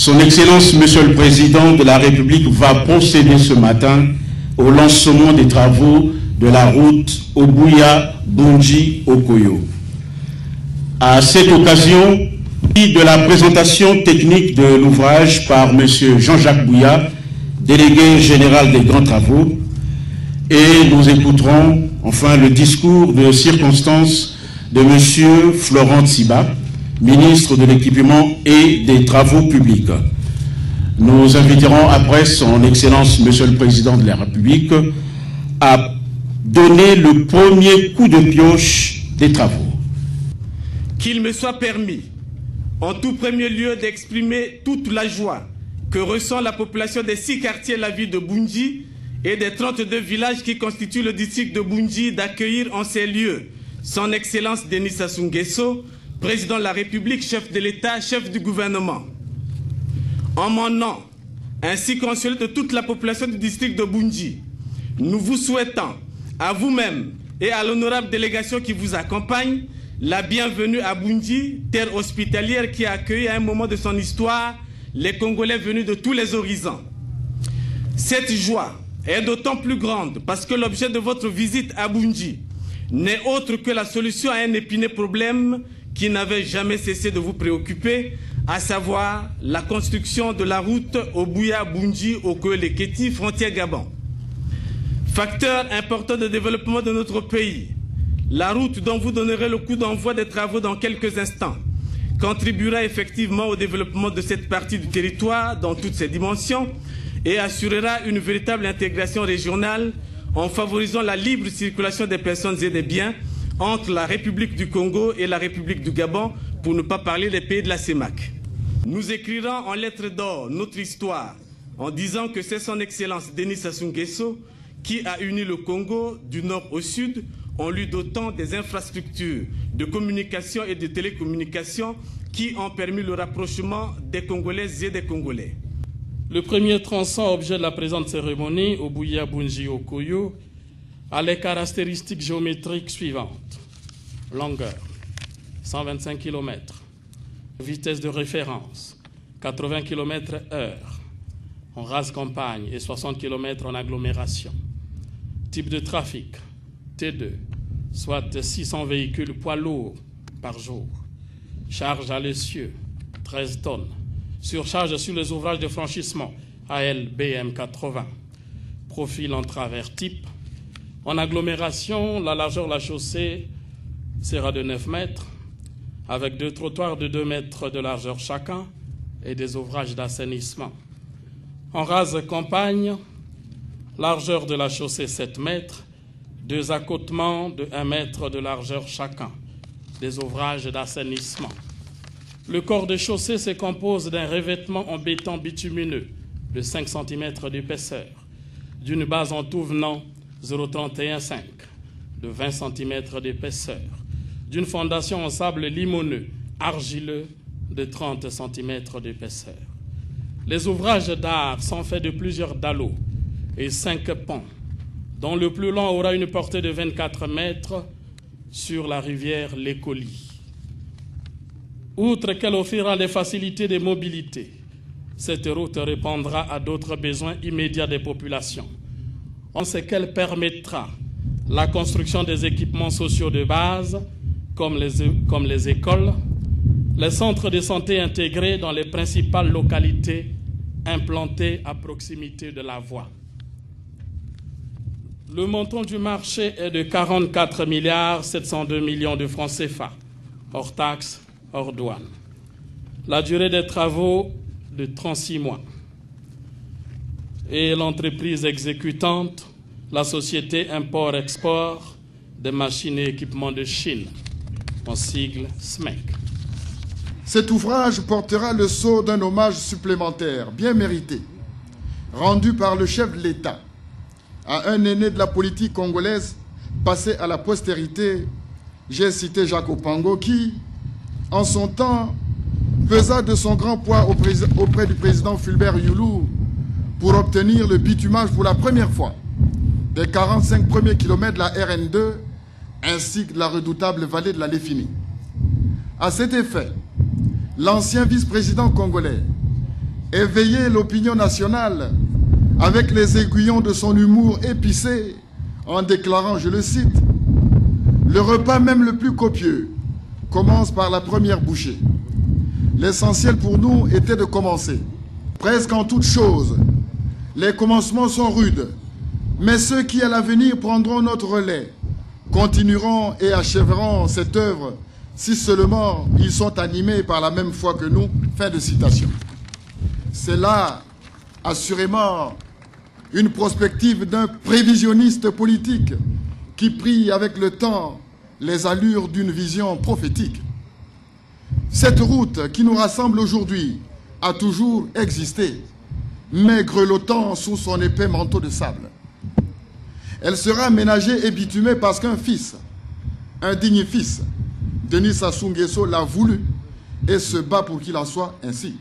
Son Excellence, Monsieur le Président de la République, va procéder ce matin au lancement des travaux de la route Obuya-Bundji-Okoyo. À cette occasion, de la présentation technique de l'ouvrage par Monsieur Jean-Jacques Bouya, délégué général des grands travaux, et nous écouterons enfin le discours de circonstance de Monsieur Florent Tsiba, ministre de l'Équipement et des Travaux publics. Nous inviterons après son Excellence, Monsieur le Président de la République, à donner le premier coup de pioche des travaux. Qu'il me soit permis, en tout premier lieu, d'exprimer toute la joie que ressent la population des 6 quartiers de la ville de Bundji et des 32 villages qui constituent le district de Bundji d'accueillir en ces lieux son Excellence Denis Sassou Nguesso, Président de la République, chef de l'État, chef du gouvernement. En mon nom, ainsi qu'en celui de toute la population du district de Bundji, nous vous souhaitons, à vous-même et à l'honorable délégation qui vous accompagne, la bienvenue à Bundji, terre hospitalière qui a accueilli à un moment de son histoire les Congolais venus de tous les horizons. Cette joie est d'autant plus grande parce que l'objet de votre visite à Bundji n'est autre que la solution à un épineux problème qui n'avait jamais cessé de vous préoccuper, à savoir la construction de la route Obuya-Bundji-Okoyo-Leketi, frontière Gabon. Facteur important de développement de notre pays, la route dont vous donnerez le coup d'envoi des travaux dans quelques instants contribuera effectivement au développement de cette partie du territoire dans toutes ses dimensions et assurera une véritable intégration régionale en favorisant la libre circulation des personnes et des biens entre la République du Congo et la République du Gabon, pour ne pas parler des pays de la CEMAC. Nous écrirons en lettres d'or notre histoire en disant que c'est son Excellence Denis Sassou Nguesso qui a uni le Congo du nord au sud en lui dotant des infrastructures de communication et de télécommunication qui ont permis le rapprochement des Congolaises et des Congolais. Le premier tronçon objet de la présente cérémonie, Obuya-Bundji-Okoyo, a les caractéristiques géométriques suivantes. Longueur, 125 km. Vitesse de référence, 80 km/h en rase campagne et 60 km en agglomération. Type de trafic, T2, soit 600 véhicules poids lourds par jour. Charge à l'essieu, 13 tonnes. Surcharge sur les ouvrages de franchissement, AL BM 80. Profil en travers type. En agglomération, la largeur de la chaussée sera de 9 mètres, avec 2 trottoirs de 2 mètres de largeur chacun et des ouvrages d'assainissement. En rase campagne, largeur de la chaussée 7 mètres, 2 accotements de 1 mètre de largeur chacun, des ouvrages d'assainissement. Le corps de chaussée se compose d'un revêtement en béton bitumineux de 5 cm d'épaisseur, d'une base en tout venant 0,31,5 de 20 cm d'épaisseur, d'une fondation en sable limoneux, argileux de 30 cm d'épaisseur. Les ouvrages d'art sont faits de plusieurs dallots et 5 ponts, dont le plus long aura une portée de 24 mètres sur la rivière Lekoli. Outre qu'elle offrira des facilités de mobilité, cette route répondra à d'autres besoins immédiats des populations. En ce qu'elle permettra la construction des équipements sociaux de base, comme les écoles, les centres de santé intégrés dans les principales localités implantées à proximité de la voie. Le montant du marché est de 44 702 millions de francs CFA, hors taxes, hors douane. La durée des travaux de 36 mois. Et l'entreprise exécutante, la société Import-Export des machines et équipements de Chine. en sigle SMEC. Cet ouvrage portera le sceau d'un hommage supplémentaire, bien mérité, rendu par le chef de l'État à un aîné de la politique congolaise passé à la postérité. J'ai cité Jacques Opango qui, en son temps, pesa de son grand poids auprès du président Fulbert Youlou pour obtenir le bitumage pour la première fois des 45 premiers kilomètres de la RN2 ainsi que de la redoutable vallée de la Léfini. À cet effet, l'ancien vice-président congolais éveillait l'opinion nationale avec les aiguillons de son humour épicé en déclarant, je le cite, « Le repas même le plus copieux commence par la première bouchée. L'essentiel pour nous était de commencer. Presque en toute chose, les commencements sont rudes, mais ceux qui à l'avenir prendront notre relais continueront et achèveront cette œuvre si seulement ils sont animés par la même foi que nous. » Fin de citation. C'est là, assurément, une prospective d'un prévisionniste politique qui prit avec le temps les allures d'une vision prophétique. Cette route qui nous rassemble aujourd'hui a toujours existé, mais grelottant sous son épais manteau de sable. Elle sera aménagée et bitumée parce qu'un fils, un digne fils, Denis Sassou Nguesso l'a voulu et se bat pour qu'il en soit ainsi.